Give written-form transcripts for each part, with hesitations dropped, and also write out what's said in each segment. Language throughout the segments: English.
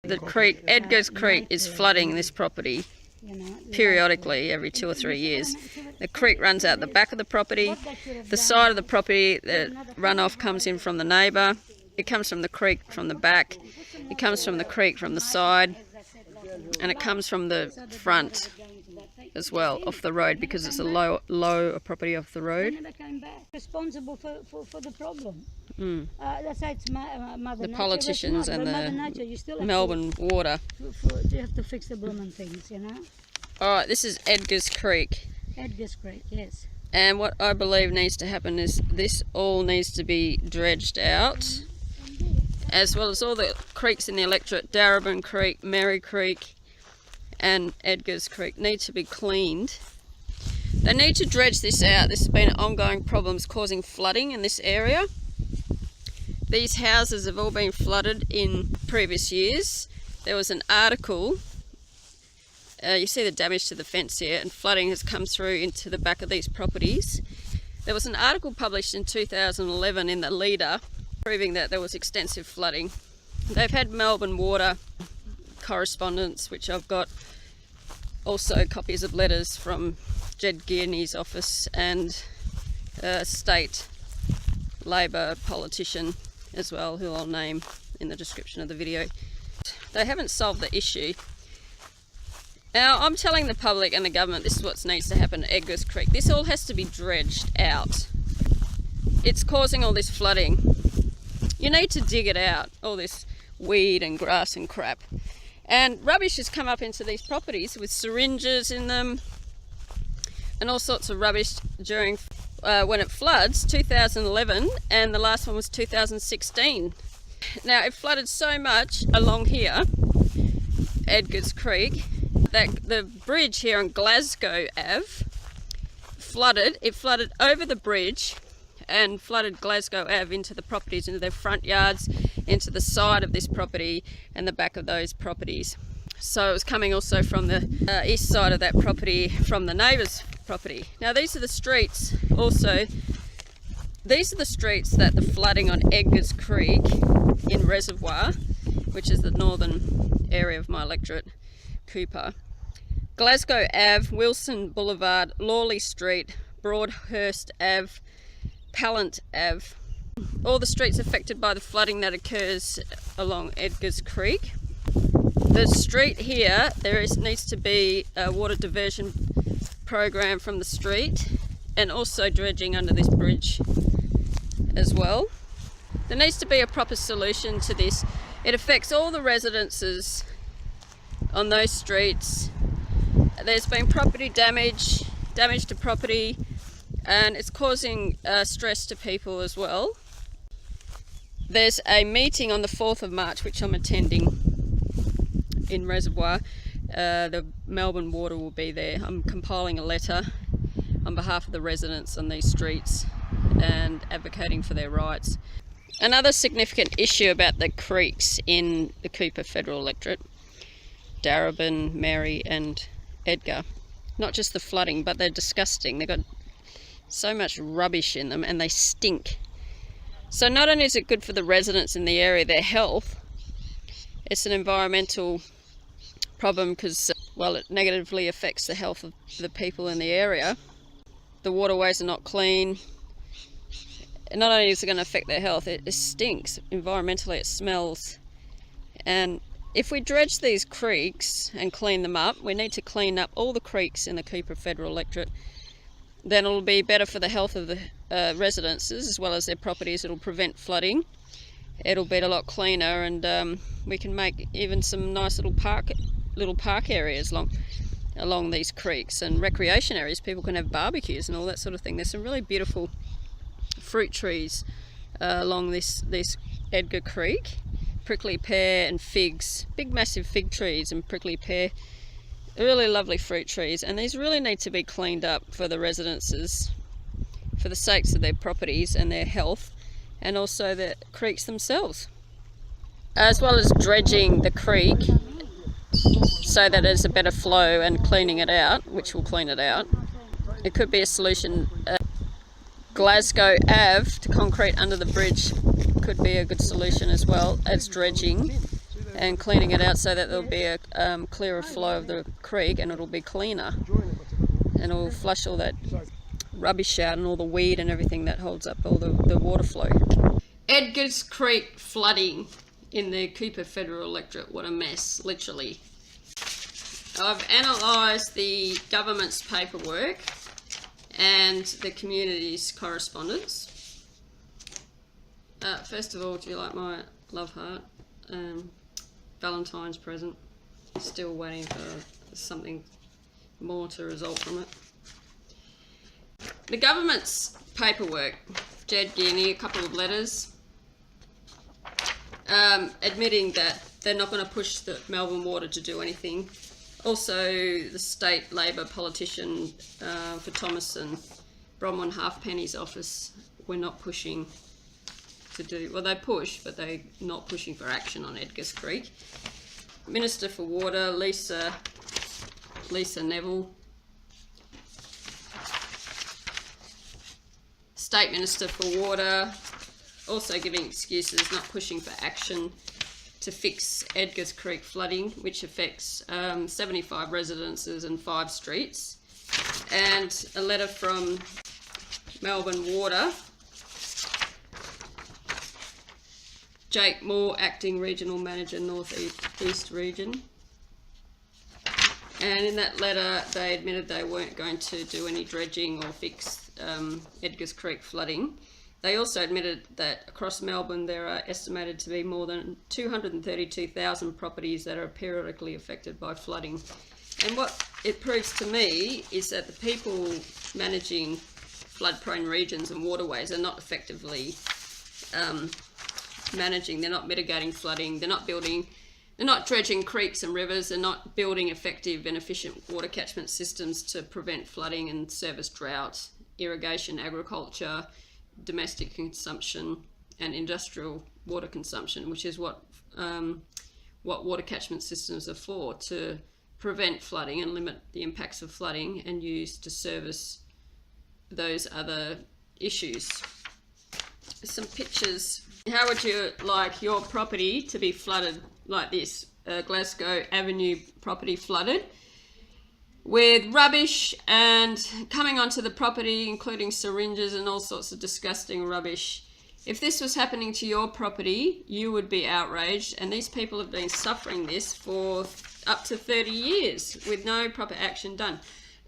the creek, Edgars Creek, is flooding this property periodically every 2 or 3 years. The creek runs out the back of the property. The side of the property, the runoff comes in from the neighbour. It comes from the creek from the back. It comes from the creek from the side. And it comes from the front as well, off the road, because it's a low property off the road. They never came back responsible for the problem. Let's say it's Mother The Nature, politicians and Mother Nature, you still have Melbourne Water. you have to fix the blooming things, you know. Alright, this is Edgars Creek. Edgars Creek, yes. And what I believe needs to happen is this all needs to be dredged out, as well as all the creeks in the electorate, Darabin Creek, Mary Creek and Edgars Creek need to be cleaned. They need to dredge this out. This has been ongoing problems causing flooding in this area. These houses have all been flooded in previous years. There was an article, you see the damage to the fence here, and flooding has come through into the back of these properties. There was an article published in 2011 in the Leader proving that there was extensive flooding. They've had Melbourne Water correspondence, which I've got also copies of letters from Jed Gearney's office and a state Labor politician as well, who I'll name in the description of the video. They haven't solved the issue. Now I'm telling the public and the government this is what needs to happen at Edgars Creek. This all has to be dredged out. It's causing all this flooding. You need to dig it out, all this weed and grass and crap. And rubbish has come up into these properties with syringes in them and all sorts of rubbish during when it floods, 2011, and the last one was 2016. Now it flooded so much along here, Edgars Creek, that the bridge here on Glasgow Ave flooded. It flooded over the bridge and flooded Glasgow Ave into the properties, into their front yards, into the side of this property and the back of those properties. So it was coming also from the east side of that property, from the neighbour's property. Now these are the streets also, these are the streets that the flooding on Edgars Creek in Reservoir, which is the northern area of my electorate, Cooper. Glasgow Ave, Wilson Boulevard, Lawley Street, Broadhurst Ave, Pallant Ave. All the streets affected by the flooding that occurs along Edgars Creek. The street here, needs to be a water diversion program from the street and also dredging under this bridge as well. There needs to be a proper solution to this. It affects all the residences on those streets. There's been property damage to property, and it's causing stress to people as well. There's a meeting on the 4th of March which I'm attending in Reservoir. The Melbourne Water will be there. I'm compiling a letter on behalf of the residents on these streets and advocating for their rights. Another significant issue about the creeks in the Cooper Federal Electorate, Darabin, Mary and Edgar. Not just the flooding, but they're disgusting. They've got so much rubbish in them and they stink. So not only is it good for the residents in the area, their health, it's an environmental problem because, well, it negatively affects the health of the people in the area. The waterways are not clean. And not only is it going to affect their health, it stinks. Environmentally, it smells. And if we dredge these creeks and clean them up, we need to clean up all the creeks in the Cooper Federal Electorate, then it'll be better for the health of the residences as well as their properties. It'll prevent flooding. It'll be a lot cleaner, and we can make even some nice little park areas along these creeks and recreation areas. People can have barbecues and all that sort of thing. There's some really beautiful fruit trees along this Edgar Creek. Prickly pear and figs, big massive fig trees and prickly pear, really lovely fruit trees, and these really need to be cleaned up for the residences, for the sakes of their properties and their health, and also the creeks themselves, as well as dredging the creek so that there's a better flow and cleaning it out, which will clean it out. It could be a solution. Glasgow Ave to concrete under the bridge could be a good solution as well as dredging and cleaning it out so that there'll be a clearer flow of the creek, and it'll be cleaner, and it'll flush all that rubbish out and all the weed and everything that holds up all the water flow. Edgars Creek flooding in the Cooper Federal Electorate. What a mess, literally. I've analysed the government's paperwork and the community's correspondence. First of all, do you like my love heart? Valentine's present. Still waiting for something more to result from it. The government's paperwork, Jed Guinea, a couple of letters admitting that they're not going to push the Melbourne Water to do anything. Also, the state Labor politician for Thomason, Bronwyn Halfpenny's office, were not pushing to do, well, they push, but they're not pushing for action on Edgars Creek. Minister for Water, Lisa Neville. State Minister for Water, also giving excuses, not pushing for action to fix Edgars Creek flooding, which affects 75 residences and 5 streets. And a letter from Melbourne Water, Jake Moore, Acting Regional Manager, North East Region. And in that letter, they admitted they weren't going to do any dredging or fix Edgars Creek flooding. They also admitted that across Melbourne there are estimated to be more than 232,000 properties that are periodically affected by flooding. And what it proves to me is that the people managing flood-prone regions and waterways are not effectively managing, they're not mitigating flooding, they're not dredging creeks and rivers, they're not building effective and efficient water catchment systems to prevent flooding and service drought, irrigation, agriculture, domestic consumption and industrial water consumption, which is what water catchment systems are for, to prevent flooding and limit the impacts of flooding and use to service those other issues. Some pictures. How would you like your property to be flooded like this? Glasgow Avenue property flooded with rubbish and coming onto the property, including syringes and all sorts of disgusting rubbish. If this was happening to your property, you would be outraged, and these people have been suffering this for up to 30 years with no proper action done.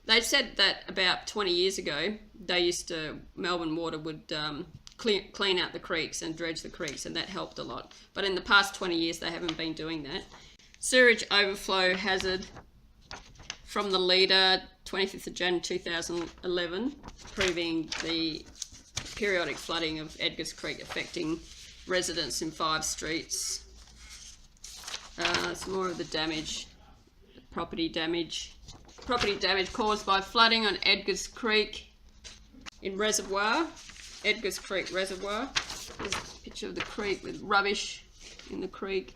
They said that about 20 years ago, Melbourne Water would clean out the creeks and dredge the creeks, and that helped a lot. But in the past 20 years, they haven't been doing that. Sewage overflow hazard from the leader, 25th of January 2011, proving the periodic flooding of Edgars Creek affecting residents in 5 streets. Some more of the damage, property damage caused by flooding on Edgars Creek in Reservoir, Edgars Creek Reservoir. There's a picture of the creek with rubbish in the creek.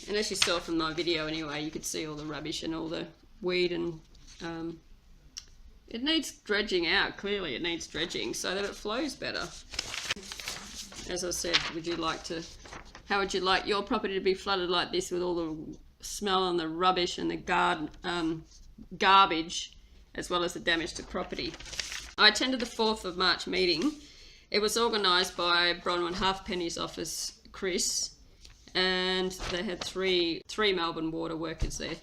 And as you saw from my video anyway, you could see all the rubbish and all the weed, and it needs dredging out. Clearly it needs dredging so that it flows better. As I said, how would you like your property to be flooded like this, with all the smell and the rubbish and the garbage, as well as the damage to property? I attended the 4th of March meeting. It was organised by Bronwyn Halfpenny's office, Chris, and they had three Melbourne Water workers there.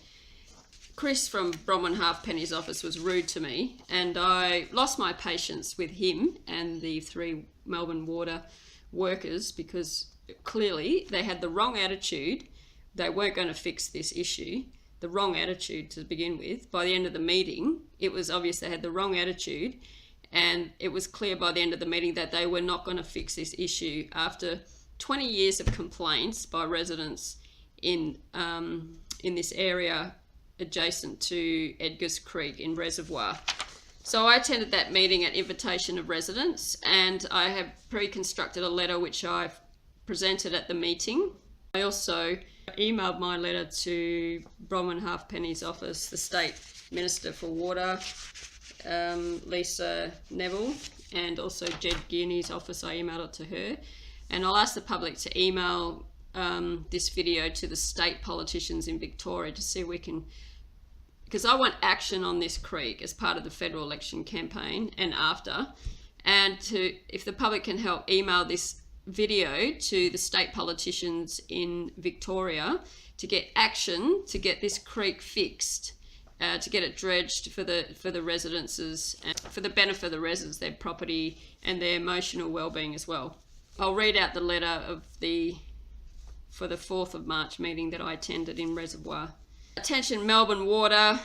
Chris from Bronwyn Halfpenny's office was rude to me, and I lost my patience with him and the 3 Melbourne Water workers, because clearly they had the wrong attitude. They weren't going to fix this issue. The wrong attitude to begin with. By the end of the meeting, it was obvious they had the wrong attitude, and it was clear by the end of the meeting that they were not going to fix this issue after 20 years of complaints by residents in this area adjacent to Edgars Creek in Reservoir. So I attended that meeting at invitation of residents, and I have pre-constructed a letter which I presented at the meeting. I also emailed my letter to Bronwyn Halfpenny's office, the State Minister for Water, Lisa Neville, and also Jed Guinea's office. I emailed it to her, and I'll ask the public to email this video to the state politicians in Victoria to see if we can, because I want action on this creek as part of the federal election campaign and after, and to, if the public can help email this video to the state politicians in Victoria to get action to get this creek fixed, to get it dredged for the residences and for the benefit of the residents, their property and their emotional well-being as well. I'll read out the letter for the 4th of March meeting that I attended in Reservoir. Attention Melbourne Water,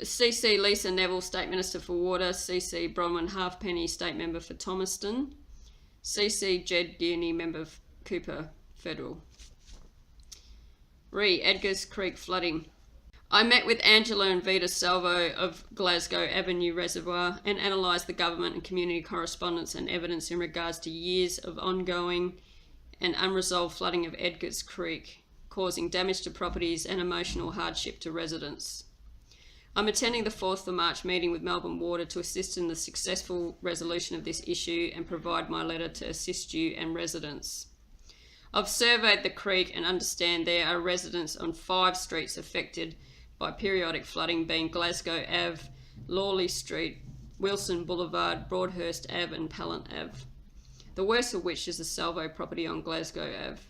CC Lisa Neville, State Minister for Water, CC Bronwyn Halfpenny, State Member for Thomaston, CC Jed Gearney, Member for Cooper Federal. Edgars Creek flooding. I met with Angela and Vita Salvo of Glasgow Avenue Reservoir and analysed the government and community correspondence and evidence in regards to years of ongoing and unresolved flooding of Edgars Creek, causing damage to properties and emotional hardship to residents. I'm attending the 4th of March meeting with Melbourne Water to assist in the successful resolution of this issue and provide my letter to assist you and residents. I've surveyed the creek and understand there are residents on 5 streets affected by periodic flooding, being Glasgow Ave, Lawley Street, Wilson Boulevard, Broadhurst Ave and Pallant Ave, the worst of which is the Salvo property on Glasgow Ave.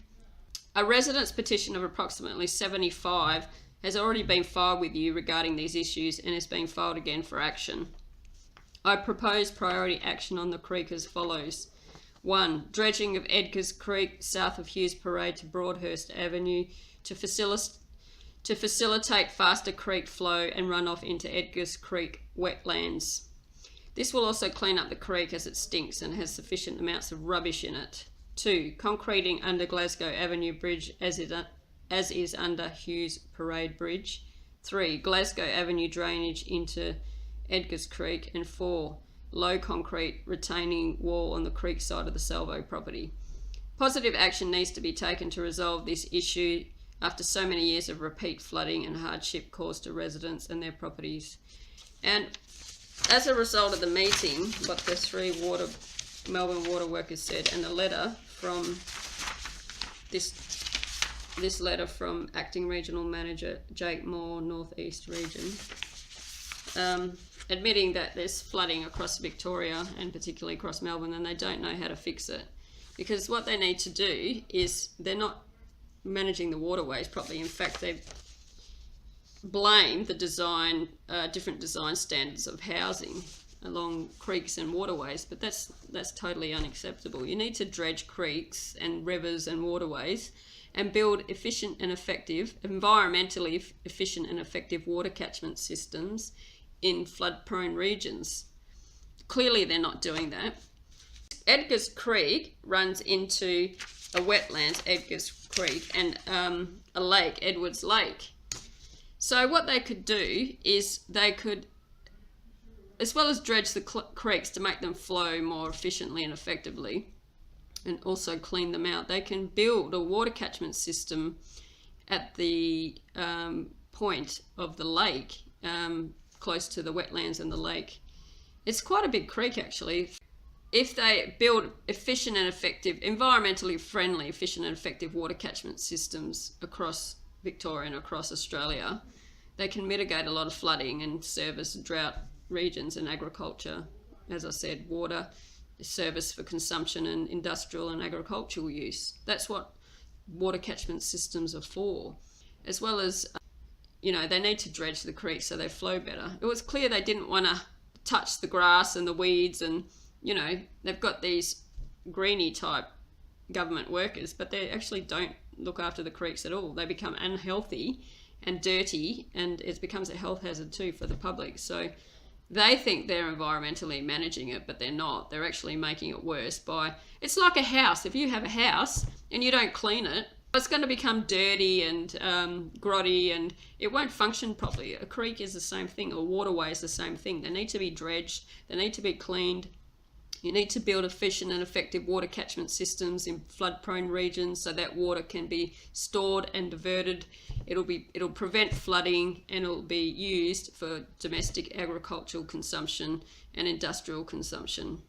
A residents' petition of approximately 75 has already been filed with you regarding these issues and is being filed again for action. I propose priority action on the creek as follows. 1. Dredging of Edgars Creek south of Hughes Parade to Broadhurst Avenue to facilitate faster creek flow and runoff into Edgars Creek wetlands. This will also clean up the creek as it stinks and has sufficient amounts of rubbish in it. 2. Concreting under Glasgow Avenue Bridge as is under Hughes Parade Bridge. 3. Glasgow Avenue drainage into Edgars Creek. And 4. Low concrete retaining wall on the creek side of the Salvo property. Positive action needs to be taken to resolve this issue after so many years of repeat flooding and hardship caused to residents and their properties. And as a result of the meeting, what the 3 Melbourne water workers said, and the letter from this letter from Acting Regional Manager Jake Moore, North East Region, admitting that there's flooding across Victoria and particularly across Melbourne, and they don't know how to fix it. Because what they need to do is they're not managing the waterways properly. In fact, they blame the design, different design standards of housing along creeks and waterways, but that's totally unacceptable. You need to dredge creeks and rivers and waterways and build efficient and effective, environmentally efficient and effective water catchment systems in flood-prone regions. Clearly they're not doing that. Edgars Creek runs into a wetlands, Edgars Creek, and a lake, Edwards Lake. So what they could do is they could, as well as dredge the creeks to make them flow more efficiently and effectively, and also clean them out, they can build a water catchment system at the point of the lake, close to the wetlands and the lake. It's quite a big creek actually. If they build efficient and effective, environmentally friendly, efficient and effective water catchment systems across Victoria and across Australia, they can mitigate a lot of flooding and service drought regions and agriculture. As I said, water service for consumption and industrial and agricultural use. That's what water catchment systems are for. As well as, they need to dredge the creeks so they flow better. It was clear they didn't want to touch the grass and the weeds, and they've got these greenie type government workers, but they actually don't look after the creeks at all. They become unhealthy and dirty, and it becomes a health hazard too for the public. So they think they're environmentally managing it, but they're not. They're actually making it worse by, it's like a house. If you have a house and you don't clean it, it's going to become dirty and grotty, and it won't function properly. A creek is the same thing, a waterway is the same thing. They need to be dredged, they need to be cleaned. You need to build efficient and effective water catchment systems in flood-prone regions so that water can be stored and diverted. It'll prevent flooding, and it'll be used for domestic agricultural consumption and industrial consumption.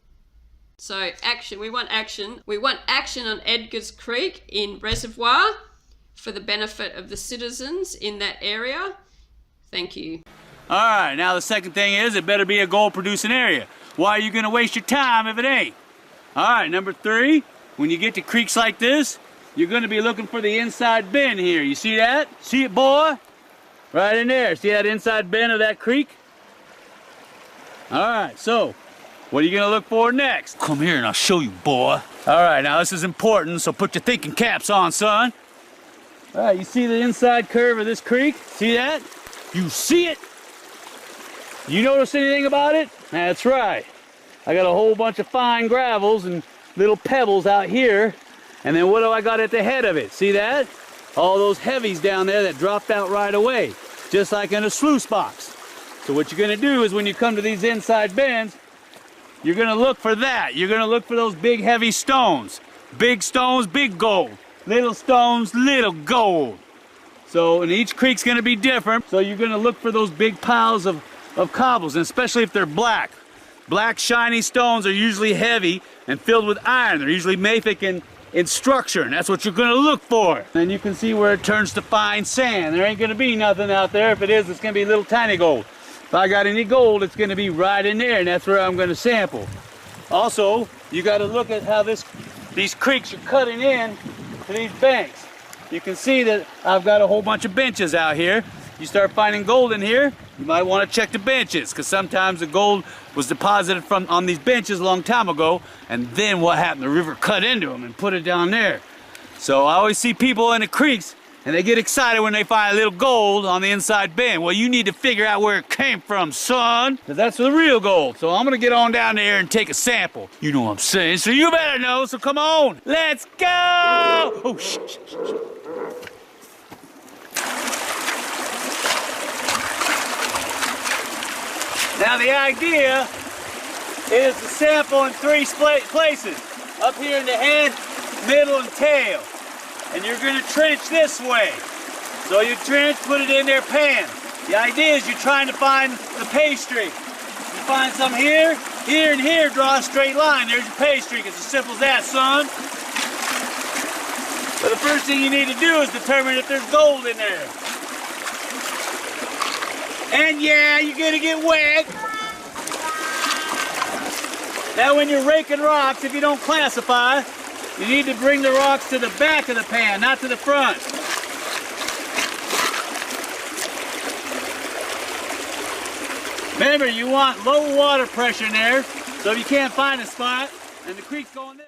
So action, we want action. We want action on Edgars Creek in Reservoir for the benefit of the citizens in that area. Thank you. All right, now the second thing is it better be a gold producing area. Why are you gonna waste your time if it ain't? All right, number 3, when you get to creeks like this, you're gonna be looking for the inside bend here. You see that? See it, boy? Right in there. See that inside bend of that creek? All right, so what are you gonna look for next? Come here and I'll show you, boy. All right, now this is important, so put your thinking caps on, son. All right, you see the inside curve of this creek? See that? You see it? You notice anything about it? That's right. I got a whole bunch of fine gravels and little pebbles out here. And then what do I got at the head of it? See that? All those heavies down there that dropped out right away, just like in a sluice box. So what you're gonna do is when you come to these inside bends, you're gonna look for that. You're gonna look for those big heavy stones. Big stones, big gold. Little stones, little gold. So, and each creek's gonna be different. So you're gonna look for those big piles of cobbles, and especially if they're black. Black shiny stones are usually heavy and filled with iron. They're usually mafic in structure, and that's what you're gonna look for. And you can see where it turns to fine sand. There ain't gonna be nothing out there. If it is, it's gonna be little tiny gold. If I got any gold, it's gonna be right in there, and that's where I'm gonna sample. Also, you gotta look at how these creeks are cutting in to these banks. You can see that I've got a whole bunch of benches out here. You start finding gold in here, you might want to check the benches, because sometimes the gold was deposited on these benches a long time ago, and then what happened? The river cut into them and put it down there. So I always see people in the creeks, and they get excited when they find a little gold on the inside bend. Well, you need to figure out where it came from, son, because that's the real gold. So I'm going to get on down there and take a sample. You know what I'm saying? So you better know, so come on. Let's go! Oh, shh, shh, shh, shh. Now the idea is to sample in 3 places. Up here in the head, middle, and tail. And you're going to trench this way. So you trench, put it in their pan. The idea is you're trying to find the pay streak. You find some here, here, and here, draw a straight line. There's your pay streak. It's as simple as that, son. But the first thing you need to do is determine if there's gold in there. And yeah, you're gonna get wet. Now when you're raking rocks, if you don't classify, you need to bring the rocks to the back of the pan, not to the front. Remember, you want low water pressure in there, so if you can't find a spot, and the creek's going there.